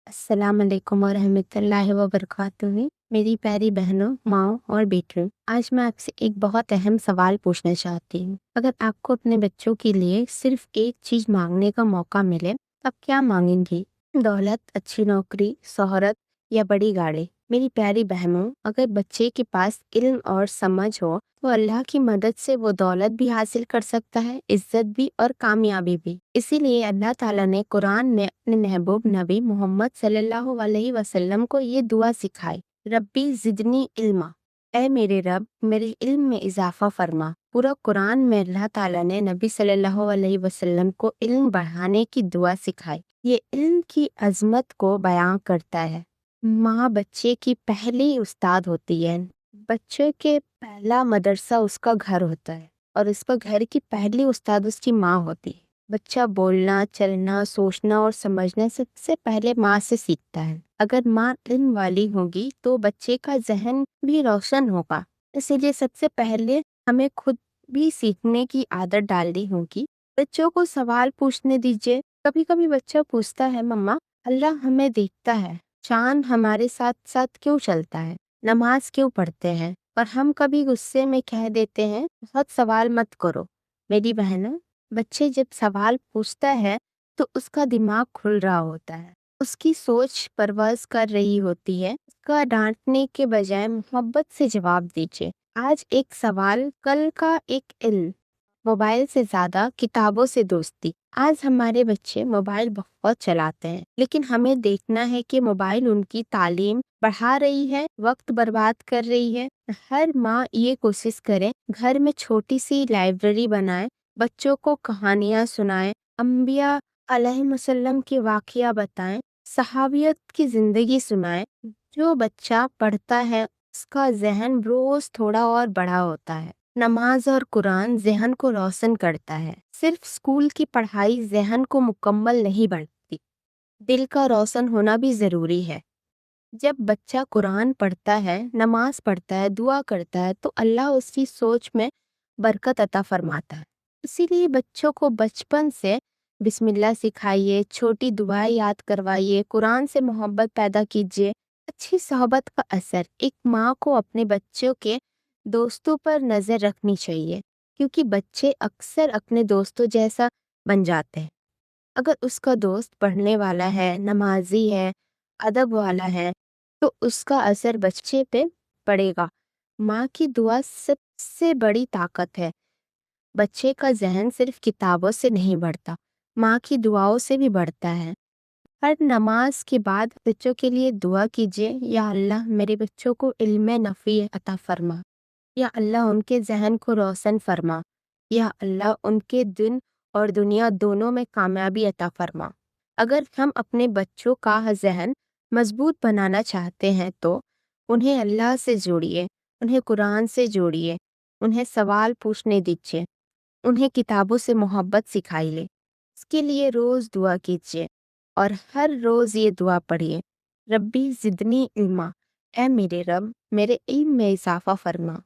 अस्सलाम वालेकुम वरहमतुल्लाहि वबरकातुहू। मेरी प्यारी बहनों, माँ और बेटियों, आज मैं आपसे एक बहुत अहम सवाल पूछना चाहती हूँ। अगर आपको अपने बच्चों के लिए सिर्फ एक चीज मांगने का मौका मिले, तब क्या मांगेंगी? दौलत, अच्छी नौकरी, शोहरत या बड़ी गाड़ी? मेरी प्यारी बहनों, अगर बच्चे के पास इल्म और समझ हो तो अल्लाह की मदद से वो दौलत भी हासिल कर सकता है, इज्जत भी और कामयाबी भी। इसीलिए अल्लाह ताला ने कुरान में अपने महबूब नबी मोहम्मद सल्लल्लाहु अलैहि वसल्लम को ये दुआ सिखाई, रब्बी जिदनी इल्मा, ऐ मेरे रब मेरे इल्म में इजाफा फरमा। पूरा कुरान में अल्लाह ताला ने नबी सल्लल्लाहु अलैहि वसल्लम को इल्म बढ़ाने की दुआ सिखाई। ये इल्म की अजमत को बयां करता है। माँ बच्चे की पहली उस्ताद होती है। बच्चे के पहला मदरसा उसका घर होता है और इस पर घर की पहली उस्ताद उसकी माँ होती है। बच्चा बोलना, चलना, सोचना और समझना सबसे पहले माँ से सीखता है। अगर माँ इल्म वाली होगी तो बच्चे का जहन भी रोशन होगा। इसीलिए सबसे पहले हमें खुद भी सीखने की आदत डालनी होगी। बच्चों को सवाल पूछने दीजिए। कभी कभी बच्चा पूछता है, मम्मा अल्लाह हमें देखता है, चांद हमारे साथ साथ क्यों चलता है, नमाज क्यों पढ़ते हैं? और हम कभी गुस्से में कह देते हैं, बहुत सवाल मत करो। मेरी बहनों, बच्चे जब सवाल पूछता है तो उसका दिमाग खुल रहा होता है, उसकी सोच परवाज कर रही होती है। उसका डांटने के बजाय मोहब्बत से जवाब दीजिए। आज एक सवाल, कल का एक इल्म। मोबाइल से ज्यादा किताबों से दोस्ती। आज हमारे बच्चे मोबाइल बहुत चलाते हैं, लेकिन हमें देखना है कि मोबाइल उनकी तालीम बढ़ा रही है, वक्त बर्बाद कर रही है। हर माँ ये कोशिश करे, घर में छोटी सी लाइब्रेरी बनाए, बच्चों को कहानियाँ सुनाए, अंबिया अलैहिस्सलाम के वाकया बताएं, सहाबियत की जिंदगी सुनाए। जो बच्चा पढ़ता है उसका जहन रोज थोड़ा और बड़ा होता है। नमाज और कुरान ज़हन को रोशन करता है। सिर्फ स्कूल की पढ़ाई ज़हन को मुकम्मल नहीं बढ़ती, दिल का रोशन होना भी जरूरी है। जब बच्चा कुरान पढ़ता है, नमाज पढ़ता है, दुआ करता है तो अल्लाह उसकी सोच में बरकत अता फरमाता है। इसीलिए बच्चों को बचपन से बिस्मिल्लाह सिखाइए, छोटी दुआएं याद करवाइए, कुरान से मोहब्बत पैदा कीजिए। अच्छी सोहबत का असर। एक माँ को अपने बच्चों के दोस्तों पर नजर रखनी चाहिए, क्योंकि बच्चे अक्सर अपने दोस्तों जैसा बन जाते हैं। अगर उसका दोस्त पढ़ने वाला है, नमाजी है, अदब वाला है, तो उसका असर बच्चे पे पड़ेगा। माँ की दुआ सबसे बड़ी ताकत है। बच्चे का जहन सिर्फ किताबों से नहीं बढ़ता, माँ की दुआओं से भी बढ़ता है। हर नमाज के बाद बच्चों के लिए दुआ कीजिए, या अल्लाह मेरे बच्चों को इल्म नफ़ी अता फरमा, या अल्लाह उनके जहन को रोशन फरमा, या अल्लाह उनके दिन और दुनिया दोनों में कामयाबी अता फरमा। अगर हम अपने बच्चों का जहन मजबूत बनाना चाहते हैं तो उन्हें अल्लाह से जोड़िए, उन्हें कुरान से जोड़िए, उन्हें सवाल पूछने दीजिए, उन्हें किताबों से मोहब्बत सिखाइए। इसके लिए रोज दुआ कीजिए और हर रोज ये दुआ पढ़िए, रब्बी जिदनी इल्मा, ऐ मेरे रब मेरे इल्म में इजाफा फरमा।